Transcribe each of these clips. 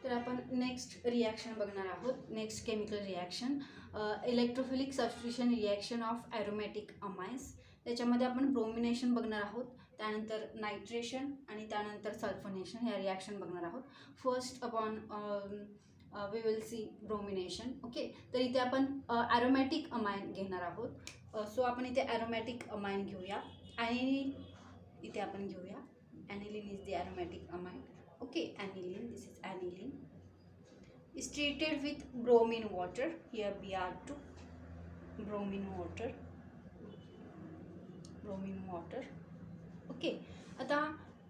तर आपण next reaction बघणार आहोत. Next chemical reaction electrophilic substitution reaction of aromatic amines. त्याच्यामध्ये आपण ब्रोमिनेशन बघणार आहोत, त्यानंतर नायट्रेशन आणि त्यानंतर सल्फोनेशन ह्या रिॲक्शन बघणार आहोत. First upon we will see bromination. Okay, तर इथे आपण ॲरोमॅटिक अमाइन घेणार आहोत. सो आपण इथे ॲरोमॅटिक अमाइन घेऊया. ॲनिलीन इथे आपण घेऊया. Aniline is the aromatic amine. Okay, aniline, this is aniline, is treated with bromine water. Here Br2, bromine water. Okay, आता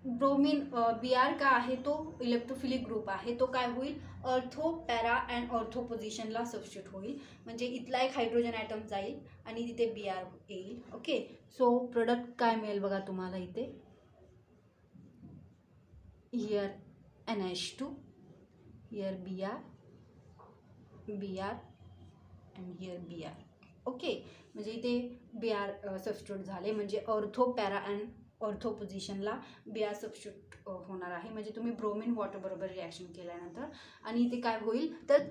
ब्रोमिन Br का आहे तो इलेक्ट्रोफिलिक ग्रुप आहे. तो काय होईल, ऑर्थो पॅरा अँड ऑर्थो पोझिशनला सबस्टिट्यूट होईल. म्हणजे इथला एक हायड्रोजन ॲटम जाईल आणि तिथे Br येईल. ओके, सो प्रोडक्ट काय मिळेल बघा तुम्हाला इथे. Here NH2, here Br and here Br. Okay, म्हणजे इथे Br सबस्टिट्यूट झाले. म्हणजे ऑर्थो पॅरा अँड ऑर्थो पोझिशनला Br सबस्टिट्यूट होणार आहे. म्हणजे तुम्ही ब्रोमिन वॉटर बरोबर रिॲक्शन केल्यानंतर आणि इथे काय होईल तर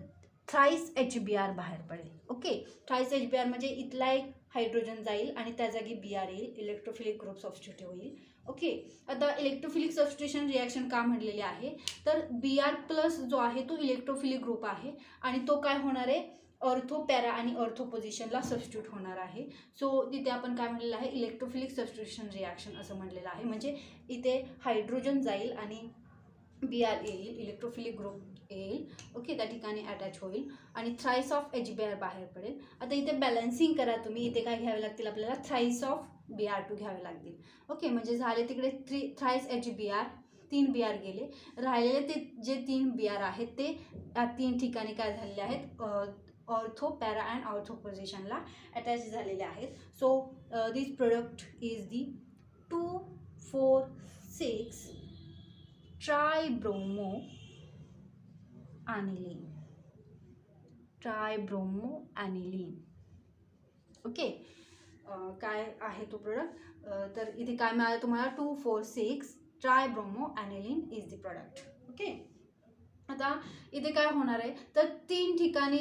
थ्राईस HBr बाहेर पडेल. ओके, थ्राईस HBr म्हणजे इथला एक हायड्रोजन जाईल आणि त्या जागी Br येईल. इलेक्ट्रोफिलिक ग्रुप सबस्टिट्यूट होईल. ओके, आता इलेक्ट्रोफिलिक सबस्टिट्यूशन रिॲक्शन का म्हणलेले आहे तर Br प्लस जो आहे तो इलेक्ट्रोफिलिक ग्रुप आहे आणि तो काय होणार आहे, ऑर्थो पॅरा आणि ऑर्थो पोझिशनला सबस्टिट्यूट होणार आहे. सो तिथे आपण काय म्हणलेलं आहे, इलेक्ट्रोफिलिक सबस्टिट्यूशन रिॲक्शन असं म्हणलेलं आहे. म्हणजे इथे हायड्रोजन जाईल आणि Br येईल, इलेक्ट्रोफिलिक ग्रुप येईल. ओके, त्या ठिकाणी अटॅच होईल आणि थ्राईस ऑफ HBr बाहेर पडेल. आता इथे बॅलन्सिंग करा तुम्ही. इथे काय घ्यावे लागतील आपल्याला, थ्राईस ऑफ Br2 घ्यावे लागतील. ओके, म्हणजे झाले तिकडे थ्राईस HBr, 3 Br गेले. राहिलेले ते जे 3 Br आहेत ते या 3 ठिकाणी काय झालेले आहेत, ऑर्थो पॅरा अँड ऑर्थो पोझिशनला अटॅच झालेले आहेत. So this product is the 2,4,6 tribromo. Okay, काय आहे तो प्रोडक्ट, तर इथे काय मिळालं तुम्हाला, 2,4,6 ट्रायब्रोमो ॲनिलीन इज द प्रोडक्ट. ओके, आता इथे काय होणार आहे तर 3 ठिकाणी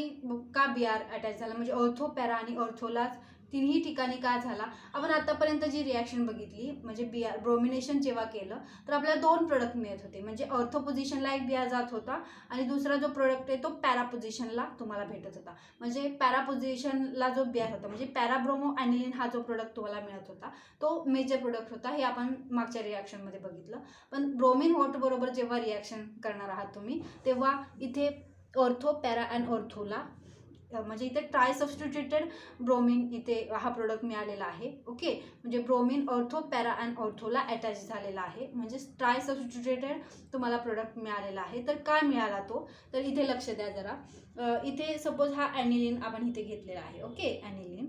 का Br अटॅच झाला, म्हणजे ऑर्थो पॅरा आणि ऑर्थोलाच तिन्ही ठिकाणी काय झाला. आपण आतापर्यंत जी रिॲक्शन बघितली म्हणजे ब्रोमिनेशन जेव्हा केलं तर आपल्याला 2 प्रोडक्ट मिळत होते. म्हणजे ऑर्थो पोझिशनला एक Br जात होता आणि दुसरा जो प्रोडक्ट आहे तो पॅरा पोझिशनला तुम्हाला भेटत होता. म्हणजे पॅरा पोझिशनला जो Br होता म्हणजे पॅराब्रोमो ॲनिलीन हा जो प्रोडक्ट तुम्हाला मिळत होता तो मेजर प्रोडक्ट होता. हे आपण मागच्या रिॲक्शनमध्ये बघितलं. पण ब्रोमिन वॉटर बरोबर जेव्हा रिॲक्शन करणार आहात तुम्ही तेव्हा इथे ऑर्थो पॅरा अँड ऑर्थोला म्हणजे इथे ट्राय सबस्टिट्यूटेड ब्रोमिन इथे हा प्रोडक्ट मिळालेला आहे. ओके, म्हणजे ब्रोमिन ऑर्थो पॅरा अँड ऑर्थोला अटॅच झालेला आहे. म्हणजे ट्राय सबस्टिट्यूटेड तुम्हाला प्रोडक्ट मिळालेला आहे. तर काय मिळाला तो, तर इथे लक्ष द्या जरा. इथे सपोज हा ॲनिलीन आपण इथे घेतलेला आहे. ओके, ॲनिलीन.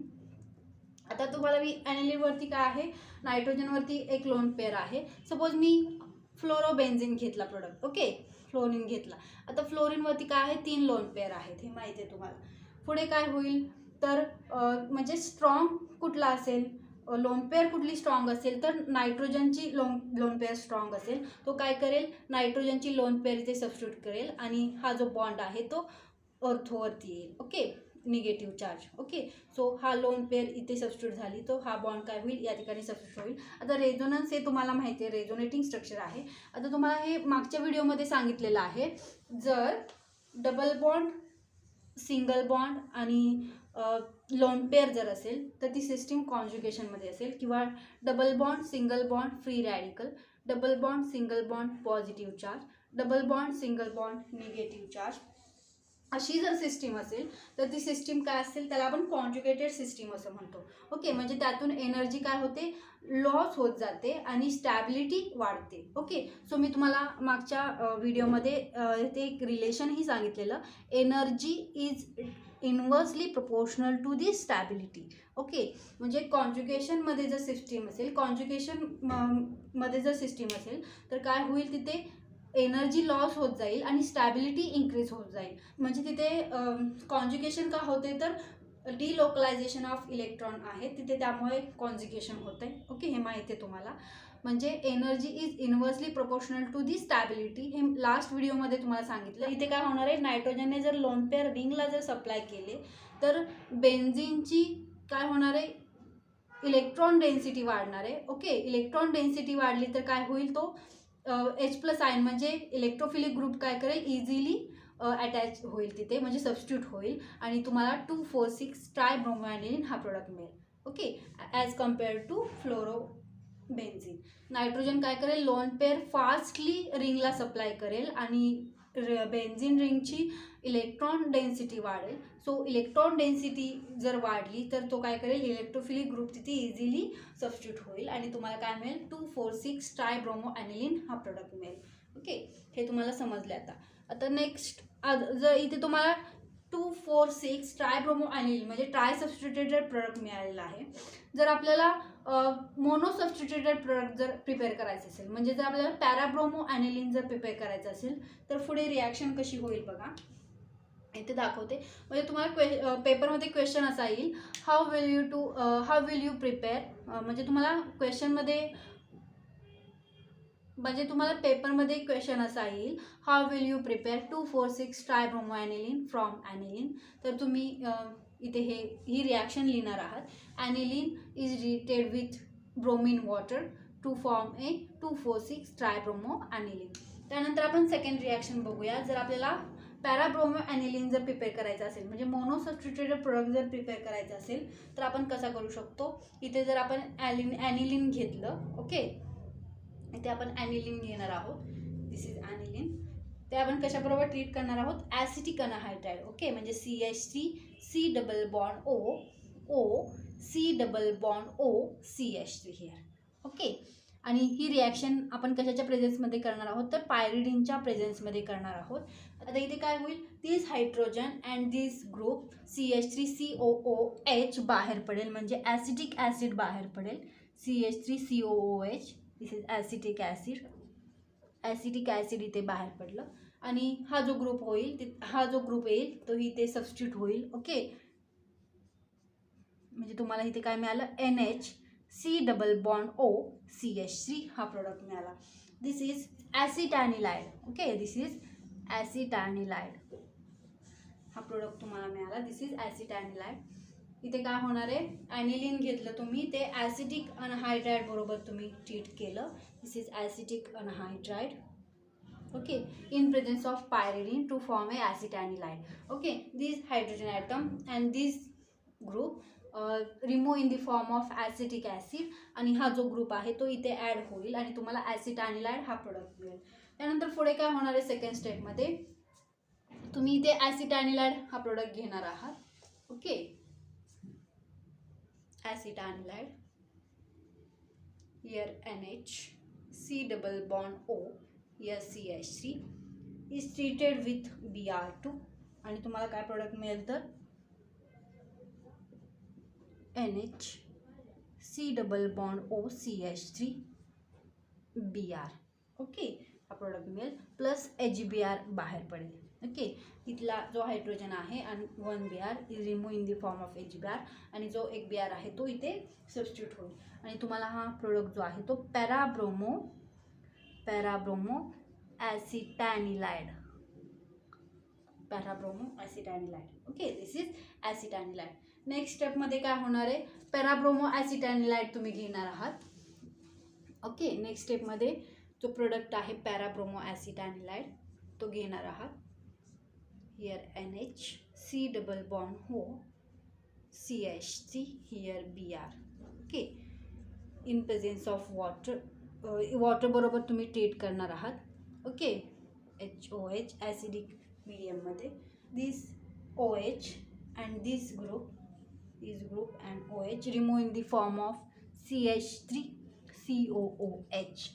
आता तुम्हाला मी ॲनिलीनवरती काय आहे, नायट्रोजनवरती एक लोन पेअर आहे. सपोज मी फ्लोरोबेन्झिन घेतला प्रोडक्ट. ओके, फ्लोरिन घेतला. आता फ्लोरिनवरती काय आहे, 3 लोन पेअर आहेत, हे माहिती आहे तुम्हाला. पुढे काय होईल तर म्हणजे स्ट्रॉंग कुठला असेल, लोन पेअर कुठली स्ट्रॉंग असेल तर नायट्रोजनची लोन पेअर स्ट्रॉंग असेल. तो काय करेल, नायट्रोजनची लोन पेअर इथे सबस्टिट्यूट करेल आणि हा जो बॉन्ड आहे तो ऑर्थोवरती येईल. Okay, negative charge. Okay, so हा लोन पेअर इथे सबस्टिट्यूट झाली तो हा बॉन्ड काय होईल, या ठिकाणी सबस्टिट्यूट होईल. आता रेझोनन्स हे तुम्हाला माहिती आहे, रेझोनेटिंग स्ट्रक्चर आहे. आता तुम्हाला हे मागच्या व्हिडिओमध्ये सांगितलेलं आहे, जर डबल बॉन्ड, सिंगल बॉन्ड आणि लोन पेअर जर असेल तर ती सिस्टीम कॉन्ज्युगेशनमध्ये असेल, किंवा double bond, single bond, free radical, double bond, single bond, positive charge, double bond, single bond, negative charge, अशी जर सिस्टीम असेल तर ती सिस्टीम काय असेल त्याला आपण कॉन्ज्युगेटेड सिस्टीम असं म्हणतो. ओके, म्हणजे त्यातून एनर्जी काय होते, लॉस होत जाते आणि स्टॅबिलिटी वाढते. ओके, सो मी तुम्हाला मागच्या व्हिडिओमध्ये ते एक रिलेशनही सांगितलेलं, energy is inversely proportional to the stability. Okay, म्हणजे कॉन्ज्युगेशनमध्ये जर सिस्टीम असेल, मध्ये जर सिस्टीम असेल तर काय होईल, तिथे एनर्जी लॉस होत जाईल आणि स्टॅबिलिटी इन्क्रीज होत जाईल. म्हणजे तिथे कॉन्ज्युगेशन का होते तर डिलोकलायझेशन ऑफ इलेक्ट्रॉन आहे तिथे, त्यामुळे कॉन्ज्युगेशन होत आहे. ओके, हे माहिती आहे तुम्हाला. म्हणजे energy is inversely proportional to the stability. हे लास्ट व्हिडिओमध्ये तुम्हाला सांगितलं. इथे काय होणार आहे, नायट्रोजनने जर लोन पेअर रिंगला जर सप्लाय केले तर बेन्झिनची काय होणार आहे, इलेक्ट्रॉन डेन्सिटी वाढणार आहे. ओके, इलेक्ट्रॉन डेन्सिटी वाढली तर काय होईल, तो H+ आयन म्हणजे इलेक्ट्रोफिलिक ग्रुप काय करेल, इझिली अटॅच होईल तिथे, म्हणजे सबस्टिट्यूट होईल आणि तुम्हाला 2,4,6 ट्रायब्रोमोॲनिलीन हा प्रोडक्ट मिळेल. Okay, as compare to fluorobenzene. Nitrogen काय करेल, लोन पेअर फास्टली रिंगला सप्लाय करेल आणि बेन्झिन रिंगची इलेक्ट्रॉन डेन्सिटी वाढेल. सो इलेक्ट्रॉन डेन्सिटी जर वाढली तर तो काय करेल, इलेक्ट्रोफिलिक ग्रुप तिथे इझिली सबस्टिट्यूट होईल आणि तुम्हाला काय मिळेल, 2,4,6 ट्रायब्रोमोॲनिलीन हा प्रोडक्ट मिळेल. ओके, हे तुम्हाला समजले. आता नेक्स्ट जर इथे तुम्हाला 2,4,6 ट्रायब्रोमोॲनिलीन म्हणजे ट्राय सबस्टिट्युटेड प्रोडक्ट मिळालेला आहे. जर आपल्याला मोनो सबस्टिट्युटेड प्रोडक्ट जर प्रिपेअर करायचं असेल, म्हणजे जर आपल्याला पॅराब्रोमोॲनिलीन जर प्रिपेअर करायचं असेल तर पुढे रिॲक्शन कशी होईल बघा, इथे दाखवते. म्हणजे तुम्हाला पेपरमध्ये क्वेश्चन असा येईल, हाऊ विल यू प्रिपेअर, म्हणजे तुम्हाला क्वेश्चनमध्ये म्हणजे तुम्हाला पेपरमध्ये क्वेश्चन असा येईल, how will you prepare 2,4,6 tribromoaniline from aniline. तर तुम्ही इथे ही रिॲक्शन लिहिणार आहात. Aniline is reacted with bromine water to form a 2,4,6 tribromoaniline. त्यानंतर आपण सेकंड रिॲक्शन बघूया. जर आपल्याला पॅराब्रोमोॲनिलीन जर प्रिपेअर करायचं असेल, म्हणजे मोनो सबस्टिट्युटेड प्रोडक्ट जर प्रिपेअर करायचं असेल तर आपण कसा करू शकतो. इथे जर आपण ॲनिलीन घेतलं, ओके, इथे आपण ॲनिलीन घेणार आहोत. दिस इज ॲनिलीन. ते आपण कशाबरोबर ट्रीट करणार आहोत, ॲसिटिक अनहायड्राइड. ओके, म्हणजे CH3 C double bond O C double bond O CH3 here. Okay, आणि ही रिॲक्शन आपण कशाच्या प्रेझेन्समध्ये करणार आहोत, तर पायरिडीनच्या प्रेझेन्समध्ये करणार आहोत. आता इथे काय होईल, this hydrogen and this group CH3COOH बाहेर पडेल, म्हणजे ॲसिटिक ॲसिड बाहेर पडेल. CH3COOH, this is acetic acid. Acetic acid इथे बाहेर पडलं आणि हा जो ग्रुप होईल, हा जो ग्रुप येईल तो इथे सबस्टिट्यूट होईल. ओके, म्हणजे तुम्हाला इथे काय मिळालं, NH C double bond O CH3 हा प्रोडक्ट मिळाला. दिस इज ॲसिटॅनिलाइड. ओके, दिस इज ॲसिटॅनिलाइड हा प्रोडक्ट तुम्हाला मिळाला. दिस इज ॲसिटॅनिलाइड. इथे काय होणार आहे, ॲनिलीन घेतलं तुम्ही, ते ॲसिटिक अनहायड्राइड बरोबर तुम्ही ट्रीट केलं. This is acetic anhydride. Okay, in presence of pyridine to form a acetanilide. Okay, these hydrogen atom and this group remove in the form of acetic acid आणि हा जो ग्रुप आहे तो इथे add होईल आणि तुम्हाला ॲसिटॅनिलाइड हा प्रोडक्ट मिळेल. त्यानंतर पुढे काय होणार आहे, सेकंड स्टेपमध्ये तुम्ही इथे ॲसिटॅनिलाइड हा प्रोडक्ट घेणार आहात. Okay, acetanilide, here NH C double bond O, here CH3 is treated with Br2 आणि तुम्हाला काय प्रोडक्ट मिळेल, तर NH C double bond O CH3 Br. Okay, हा प्रोडक्ट मिळेल प्लस HBr बाहेर पडेल. ओके, इथला जो हायड्रोजन आहे आणि 1 Br is remove in the form of HBr आणि जो एक Br आहे तो इथे सबस्टिट्यूट होईल आणि तुम्हाला हा प्रोडक्ट जो आहे तो parabromo acetanilide. Parabromo acetanilide. Okay, this is acetanilide. Next स्टेपमध्ये काय होणार आहे, पॅराब्रोमो ॲसिटॅनिलाइड तुम्ही घेणार आहात. ओके, नेक्स्ट स्टेपमध्ये जो प्रोडक्ट आहे पॅराब्रोमो ॲसिटॅनिलाइड तो घेणार आहात. Here NH C double bond O CH3 here Br. Okay, in presence of water बरोबर तुम्ही ट्रीट करणार आहात. ओके, HOH ॲसिडिक मीडियममध्ये. दिस OH and this group and OH remove in the form of CH3COOH.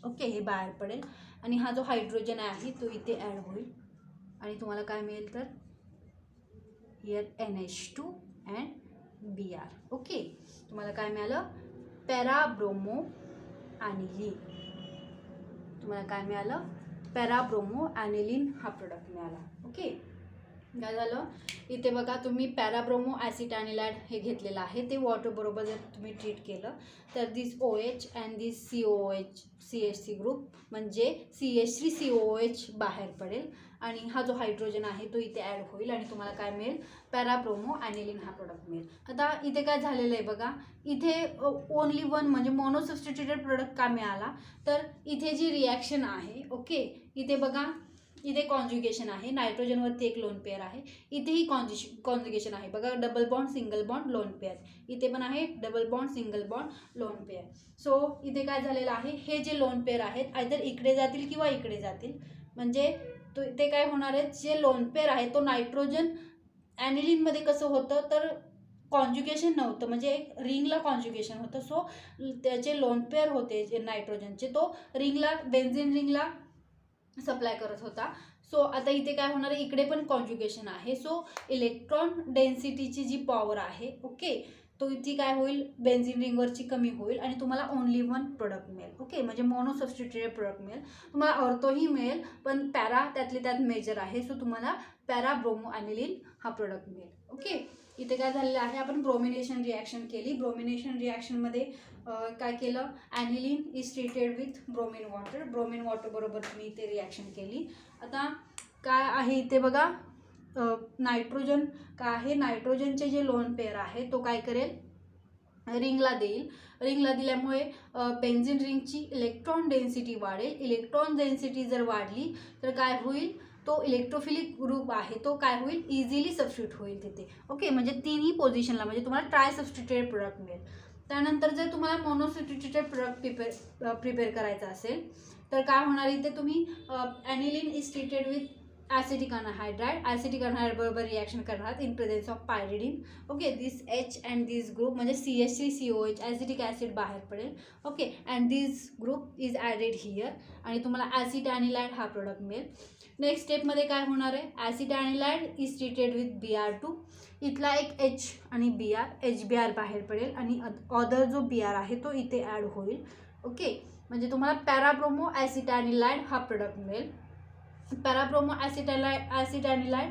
Okay, हे बाहेर पडेल आणि हा जो हायड्रोजन आहे तो इथे ॲड होईल आणि तुम्हाला काय मिळेल, तर here NH2 and Br. Okay, तुम्हाला काय मिळालं, पॅराब्रोमो ॲनिलीन. तुम्हाला काय मिळालं, पॅराब्रोमो ॲनिलीन हा प्रोडक्ट मिळाला. ओके, काय झालं, इथे बघा तुम्ही पॅराब्रोमो ॲसिटानिलाइड हे घेतलेलं आहे, ते वॉटर बरोबर जर तुम्ही ट्रीट केलं तर दिस OH and this COOH CH3 group म्हणजे CH3COOH बाहेर पडेल आणि हा जो हायड्रोजन आहे तो इथे ॲड होईल आणि तुम्हाला काय मिळेल, पॅराब्रोमो ॲनिलीन हा प्रोडक्ट मिळेल. आता इथे काय झालेलं आहे बघा, इथे ओनली वन म्हणजे मोनोसब्स्टिट्यूटेड प्रोडक्ट का मिळाला, तर इथे जी रिॲक्शन आहे ओके, इथे बघा इथे कॉन्ज्युगेशन आहे, नायट्रोजनवरती एक लोन पेअर आहे, इथेही कॉन्ज्युगेशन आहे बघा, double bond single bond lone pair, इथे पण आहे double bond single bond lone pair. So इथे काय झालेलं आहे, हे जे लोन पेअर आहेत आयदर इकडे जातील किंवा इकडे जातील, म्हणजे तो इथे काय होणार आहे, जे लोन पेअर आहे तो नायट्रोजन ॲनिलीनमध्ये कसं होतं तर कॉन्ज्युगेशन नव्हतं, म्हणजे एक रिंगला कॉन्ज्युगेशन होतं, सो त्याचे लोन पेअर होते जे नायट्रोजनचे तो रिंगला बेन्झिन रिंगला सप्लाय करत होता. सो आता इथे काय होणार आहे, इकडे पण कॉन्ज्युगेशन आहे, सो इलेक्ट्रॉन डेन्सिटीची जी पॉवर आहे ओके, तो ती काय होईल, बेन्झिन रिंगवरची कमी होईल आणि तुम्हाला ओनली वन प्रोडक्ट मिळेल ओके, म्हणजे मोनोसब्स्टिट्यूटेड प्रोडक्ट मिळेल. तुम्हाला ऑर्थोही मिळेल पण पॅरा त्यातले त्यात मेजर आहे, सो तुम्हाला पॅराब्रोमो ॲनिलीन हा प्रोडक्ट मिळेल ओके. इथे काय झालेलं आहे, आपण ब्रोमिनेशन रिॲक्शन केली, ब्रोमिनेशन रिॲक्शनमध्ये काय केलं, aniline is treated with bromine water, bromine water बरोबर तुम्ही इथे रिॲक्शन केली. आता काय आहे इथे बघा, नायट्रोजन काय आहे, नायट्रोजनचे जे लोन पेअर आहे तो काय करेल, रिंगला देईल, रिंगला दिल्यामुळे बेन्झिन रिंगची इलेक्ट्रॉन डेन्सिटी वाढेल, इलेक्ट्रॉन डेन्सिटी जर वाढली तर काय होईल, तो इलेक्ट्रोफिलिक ग्रुप आहे तो काय होईल, इझिली सबस्टिट्यूट होईल तिथे ओके, म्हणजे तिन्ही पोझिशनला म्हणजे तुम्हाला ट्राय सबस्टिट्यूटेड प्रोडक्ट मिळेल. त्यानंतर जर तुम्हाला मोनोसब्स्टिट्यूटेड प्रोडक्ट प्रिपेअर करायचा असेल तर काय होणार, इथे तुम्ही aniline is treated with acetic anhydride, acetic anhydride बरोबर रिॲक्शन करणार in presence of pyridine okay, this H and this group म्हणजे CH3COH ॲसिटिक ॲसिड बाहेर पडेल okay, and this group is added here आणि तुम्हाला ॲसिटानिलाइड हा प्रोडक्ट मिळेल. नेक्स्ट स्टेपमध्ये काय होणार आहे, ॲसिटानिलाइड इज ट्रीटेड विथ Br2, इथला एक H आणि HBr बाहेर पडेल आणि अदर जो Br आहे तो इथे ॲड होईल ओके, म्हणजे तुम्हाला पॅराब्रोमो ॲसिटानिलाइड हा प्रोडक्ट मिळेल. पॅराब्रोमो ॲसिटानिलाइड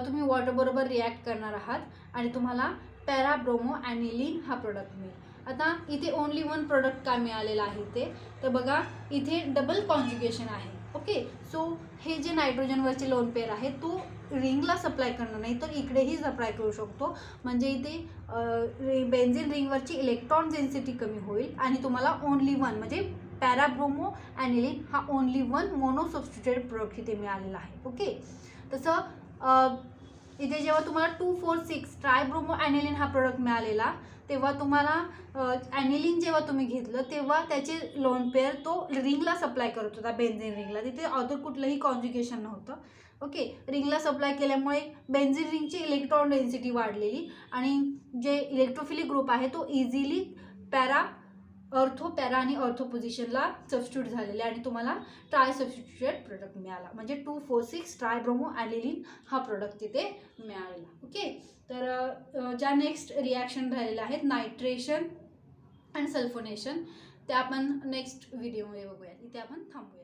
तुम्ही वॉटर बरोबर रिॲक्ट करणार आहात आणि तुम्हाला पॅराब्रोमो ॲनिलीन हा प्रोडक्ट मिळेल. आता इथे ओनली वन प्रोडक्ट का मिळालेला आहे ते तर बघा, इथे डबल कॉन्ज्युगेशन आहे ओके, सो हे जे नायट्रोजनवरचे लोन पेअर आहे तो रिंगला सप्लाय करणार नाही तर इकडेही सप्लाय करू शकतो, म्हणजे इथे बेन्झिन रिंगवरची इलेक्ट्रॉन डेन्सिटी कमी होईल आणि तुम्हाला ओनली वन म्हणजे पॅराब्रोमो ॲनिलीन हा ओनली वन मोनोसब्स्टिट्यूटेड प्रोडक्ट इथे मिळालेला आहे ओके. तसं इथे जेव्हा तुम्हाला 2,4,6 ट्रायब्रोमो ॲनिलीन हा प्रोडक्ट मिळालेला तेव्हा तुम्हाला ॲनिलीन जेव्हा तुम्ही घेतलं तेव्हा त्याचे लोन पेअर तो रिंगला सप्लाय करत होता, बेन्झिन रिंगला, तिथे अदर कुठलंही कॉन्ज्युगेशन नव्हतं ओके. रिंगला सप्लाय केल्यामुळे बेन्झिन रिंगची इलेक्ट्रॉन डेन्सिटी वाढलेली आणि जे इलेक्ट्रोफिलिक ग्रुप आहे तो इझिली पॅरा आणि ऑर्थो पोझिशनला सबस्टिट्यूट झालेले आणि तुम्हाला ट्राय सबस्टिट्यूटेड प्रोडक्ट मिळाला, म्हणजे 2,4,6 ट्रायब्रोमो ॲनिलीन हा प्रोडक्ट तिथे मिळालेला ओके. तर ज्या नेक्स्ट रिॲक्शन राहिलेल्या आहेत नायट्रेशन अँड सल्फोनेशन त्या आपण नेक्स्ट व्हिडिओमध्ये बघूया, इथे आपण थांबूया.